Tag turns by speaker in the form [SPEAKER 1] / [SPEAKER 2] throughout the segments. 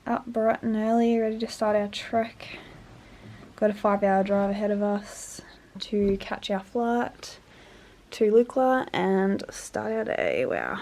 [SPEAKER 1] up bright and early, ready to start our trek. Got a 5-hour drive ahead of us to catch our flight to Lukla and start our day. Wow.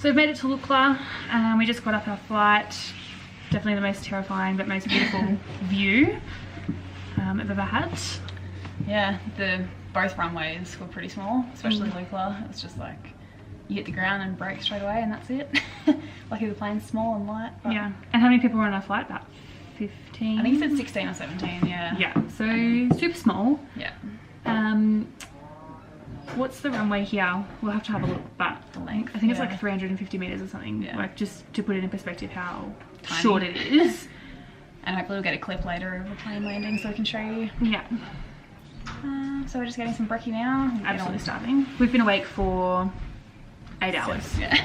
[SPEAKER 2] So we've made it to Lukla. We just got up our flight. Definitely the most terrifying but most beautiful view I've ever had.
[SPEAKER 3] Yeah, both runways were pretty small, especially Lukla. It was just like you hit the ground and brake straight away and that's it. Lucky the plane's small and light.
[SPEAKER 2] Yeah, and how many people were on our flight? About 15?
[SPEAKER 3] I think he said 16 or 17, yeah.
[SPEAKER 2] Yeah, so super small.
[SPEAKER 3] Yeah.
[SPEAKER 2] What's the runway here? We'll have to have a look, but
[SPEAKER 3] the length,
[SPEAKER 2] I think it's like 350 meters or something.
[SPEAKER 3] Yeah.
[SPEAKER 2] Like just to put it in perspective how
[SPEAKER 3] Tiny.
[SPEAKER 2] short it is.
[SPEAKER 3] And hopefully we'll get a clip later of the plane landing so we can show you.
[SPEAKER 2] Yeah.
[SPEAKER 3] So we're just getting some brekkie now.
[SPEAKER 2] Absolutely starving. We've been awake for 8 hours.
[SPEAKER 3] Yeah.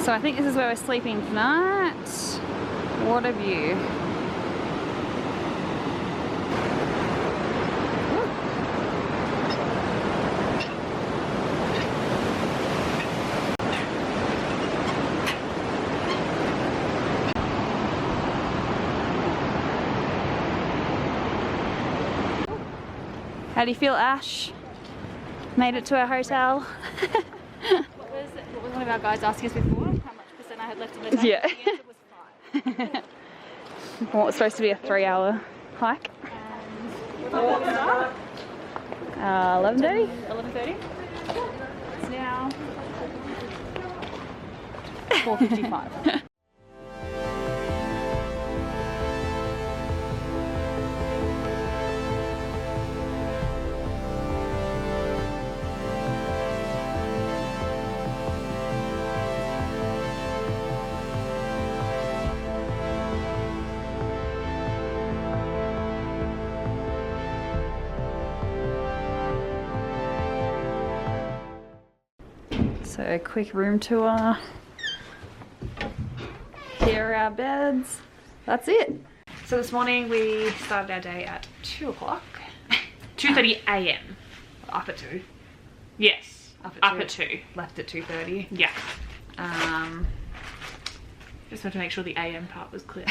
[SPEAKER 1] So I think this is where we're sleeping tonight. What a view. How do you feel, Ash? Made it to our hotel.
[SPEAKER 2] What was one of our guys asking us before? How much percent I had left in the tank?
[SPEAKER 1] Yeah.
[SPEAKER 2] The answer was 5.
[SPEAKER 1] Well, it's supposed to be a 3-hour hike.
[SPEAKER 2] What time did we start?
[SPEAKER 1] 11:30?
[SPEAKER 2] 11:30. It's now 4:55.
[SPEAKER 1] So a quick room tour. Here are our beds. That's it. So this morning we started our day at 2 o'clock.
[SPEAKER 2] 2:30 a.m.
[SPEAKER 1] Up at 2.
[SPEAKER 2] Yes.
[SPEAKER 1] Up
[SPEAKER 2] Up
[SPEAKER 1] at
[SPEAKER 2] at 2.
[SPEAKER 1] Left at 2:30.
[SPEAKER 2] Yeah. Just wanted to make sure the AM part was clear.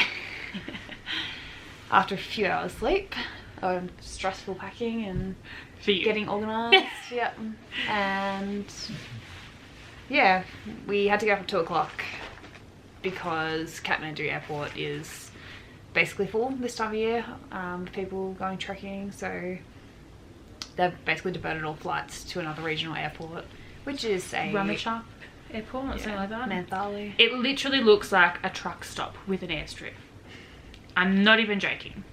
[SPEAKER 1] After a few hours sleep, stressful packing and
[SPEAKER 2] For you.
[SPEAKER 1] getting organised. Yep. And yeah, we had to go up at 2 o'clock because Kathmandu Airport is basically full this time of year. People going trekking, so they've basically diverted all flights to another regional airport, which is a
[SPEAKER 2] Ramechhap Airport, something like that.
[SPEAKER 1] Manthali.
[SPEAKER 2] It literally looks like a truck stop with an airstrip. I'm not even joking.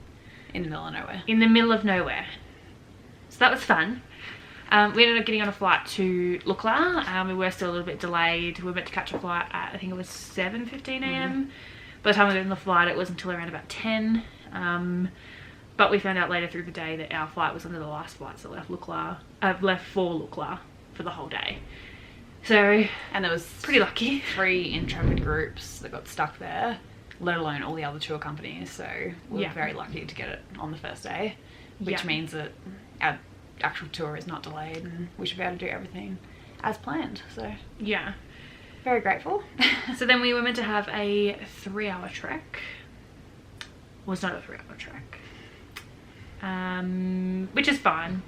[SPEAKER 1] In the middle of nowhere.
[SPEAKER 2] In the middle of nowhere. So that was fun. We ended up getting on a flight to Lukla. We were still a little bit delayed. We were meant to catch a flight at, I think it was 7:15 a.m. By the time we got on the flight, it wasn't until around about 10. But we found out later through the day that our flight was one of the last flights that left left for Lukla for the whole day. So,
[SPEAKER 1] And there was
[SPEAKER 2] pretty lucky.
[SPEAKER 1] 3 intrepid groups that got stuck there, let alone all the other tour companies. So we were very lucky to get it on the first day, which means that our actual tour is not delayed and we should be able to do everything as planned. So
[SPEAKER 2] Yeah.
[SPEAKER 1] very grateful.
[SPEAKER 2] So then we were meant to have a 3-hour trek. Was not a 3-hour trek. Which is fine.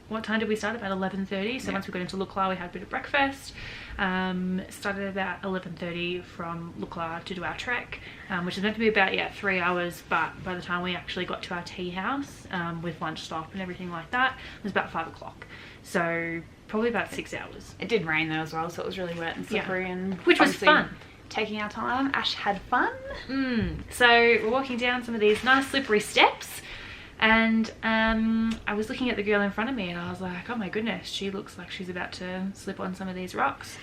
[SPEAKER 2] What time did we start? About 11:30. So once we got into Lukla, we had a bit of breakfast. Started about 11:30 from Lukla to do our trek, which is meant to be about 3 hours. But by the time we actually got to our tea house with lunch stop and everything like that, it was about 5 o'clock. So probably about 6 hours.
[SPEAKER 1] It did rain though as well, so it was really wet and slippery, and
[SPEAKER 2] which was
[SPEAKER 1] obviously
[SPEAKER 2] fun.
[SPEAKER 1] Taking our time. Ash had fun.
[SPEAKER 2] So we're walking down some of these nice slippery steps. And I was looking at the girl in front of me and I was like, oh my goodness, she looks like she's about to slip on some of these rocks.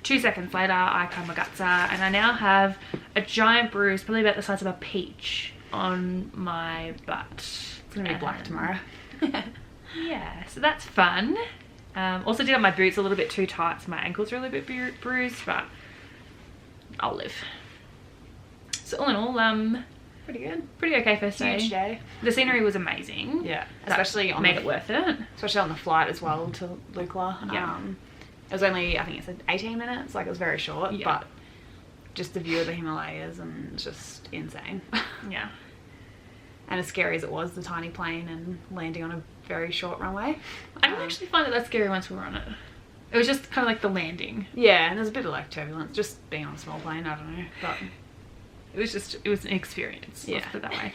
[SPEAKER 2] 2 seconds later, I kamagata, and I now have a giant bruise, probably about the size of a peach, on my butt.
[SPEAKER 1] It's gonna be black tomorrow.
[SPEAKER 2] Yeah, so that's fun. Also did have my boots a little bit too tight, so my ankles are a little bit bruised, but I'll live. So all in all,
[SPEAKER 1] Pretty good.
[SPEAKER 2] pretty okay first day.
[SPEAKER 1] Huge day.
[SPEAKER 2] The scenery was amazing.
[SPEAKER 1] Yeah,
[SPEAKER 2] That
[SPEAKER 1] especially on
[SPEAKER 2] made it worth it.
[SPEAKER 1] especially on the flight as well to Lukla.
[SPEAKER 2] Yeah.
[SPEAKER 1] It was only, I think it said 18 minutes, like it was very short,
[SPEAKER 2] Yeah.
[SPEAKER 1] but just the view of the Himalayas and it's just insane.
[SPEAKER 2] Yeah.
[SPEAKER 1] And as scary as it was, the tiny plane and landing on a very short runway.
[SPEAKER 2] I didn't actually find it that scary once we were on it. It was just kind of like the landing.
[SPEAKER 1] Yeah, and there's a bit of like turbulence, just being on a small plane, I don't know, but
[SPEAKER 2] It was an experience,
[SPEAKER 1] yeah.
[SPEAKER 2] let's put it that way.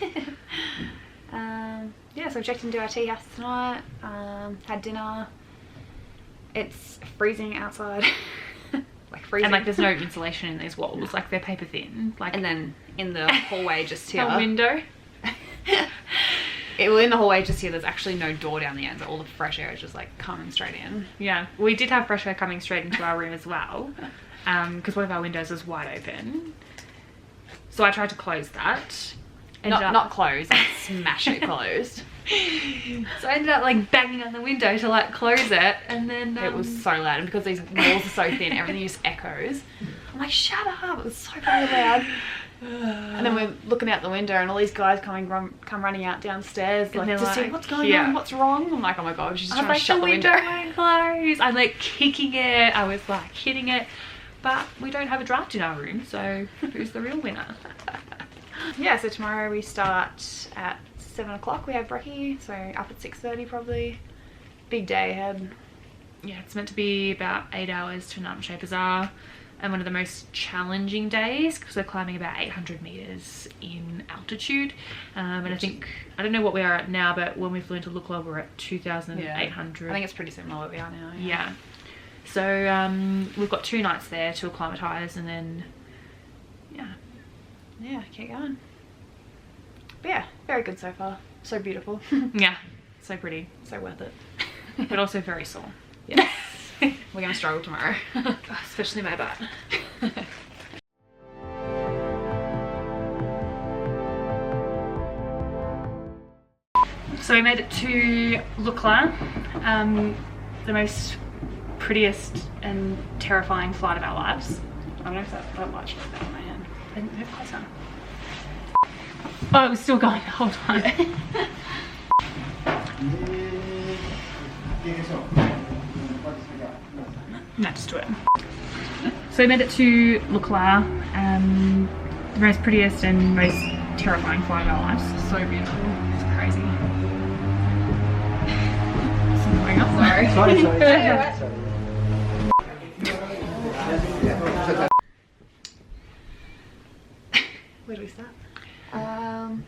[SPEAKER 1] Yeah, so we checked into our tea house tonight, had dinner. It's freezing outside. Like freezing.
[SPEAKER 2] And like there's no insulation in these walls, like they're paper thin. Like,
[SPEAKER 1] and then in the hallway just here.
[SPEAKER 2] a window.
[SPEAKER 1] In the hallway just here, there's actually no door down the end, so all the fresh air is just like coming straight in.
[SPEAKER 2] Yeah, we did have fresh air coming straight into our room as well, because one of our windows was wide open. So I tried to close that.
[SPEAKER 1] Not closed, like smash it closed.
[SPEAKER 2] So I ended up like banging on the window to like close it, and then
[SPEAKER 1] It was so loud, and because these walls are so thin, everything just echoes. I'm like, shut up! It was so very loud. And then we're looking out the window, and all these guys come running out downstairs, like to see what's going on, what's wrong. I'm like, oh my god, she's trying to shut the window.
[SPEAKER 2] Won't close. I'm like kicking it. I was like hitting it, but we don't have a draft in our room, so who's the real winner?
[SPEAKER 1] Yeah, so tomorrow we start at 7 o'clock. We have brekkie, so up at 6:30 probably. Big day ahead.
[SPEAKER 2] Yeah, it's meant to be about 8 hours to Namche Bazaar, and one of the most challenging days because we're climbing about 800 meters in altitude. And I think, I don't know what we are at now, but when we flew into Lukla, we're at 2,800.
[SPEAKER 1] I think it's pretty similar where we are now.
[SPEAKER 2] Yeah. So we've got 2 nights there to acclimatise, and then
[SPEAKER 1] Yeah, keep going. But yeah, very good so far. So beautiful.
[SPEAKER 2] yeah, so pretty,
[SPEAKER 1] So worth it.
[SPEAKER 2] but also very sore.
[SPEAKER 1] Yes. We're gonna struggle tomorrow.
[SPEAKER 2] Especially my butt. So we made it to Lukla, the most prettiest and terrifying flight of our lives.
[SPEAKER 1] I don't know if that light should be better on my hand.
[SPEAKER 2] I didn't move closer. Oh, it was still going the whole time. No, just do it. So we made it to Lukla, the most prettiest and most terrifying flight of our lives.
[SPEAKER 1] So beautiful.
[SPEAKER 2] It's crazy.
[SPEAKER 1] Sorry. Where do we start?